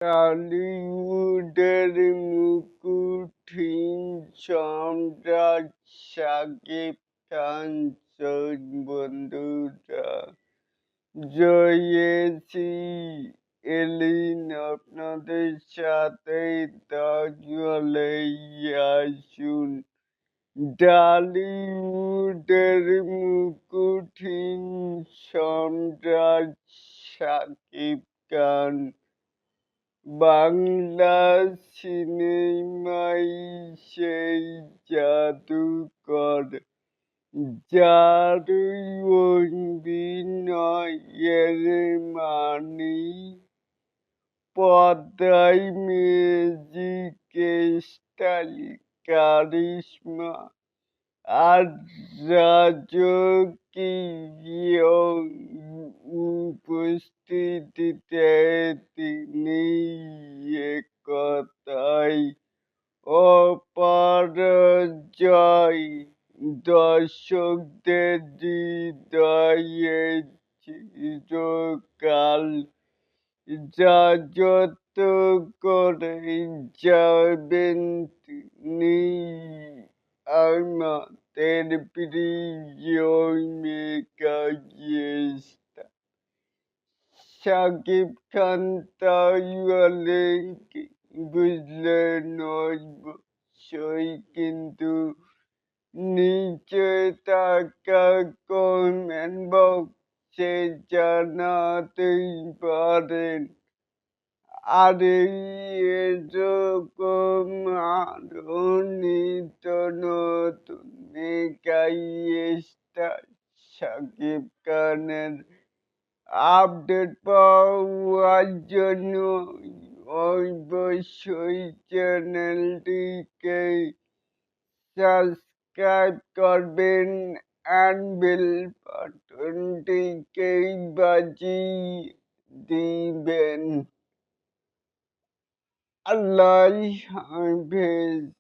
টলিউডের মুকুটহীন সম্রাট শাকিব খান বন্ধুরা জয়েছি এলিন আপনাদের সাথে তাহলে আসুন টলিউডের মুকুটহীন সম্রাট শাকিব খান বাংলা সিনেমায় সেই জাদুকর যার অভিনয়ের মানে পর্দায় ম্যাজিক স্টাইল কারিশমা আর রাজকীয় উপস্থিতিতে তিনি একতাই অপরাজয় দর্শকদের হৃদয়ে চিরকাল রাজত্ব করে যাবেন তিনি আমাদের প্রিয় মেগাস্টার শাকিব খান তাহলে কি বুঝলেন অবশ্যই কিন্তু নিচে থাকা কমেন্ট বক্সে জানাতেই পারেন। আর এরকম আরো নিত্য নতুন মেগাস্টার শাকিব খানের আপডেট পাওয়ার জন্য অবশ্যই চ্যানেলটিকে সাবস্ক্রাইব করবেন and বেল বাটনটিকে বাজিয়ে দিবেন। আল্লাহ হাফেজ।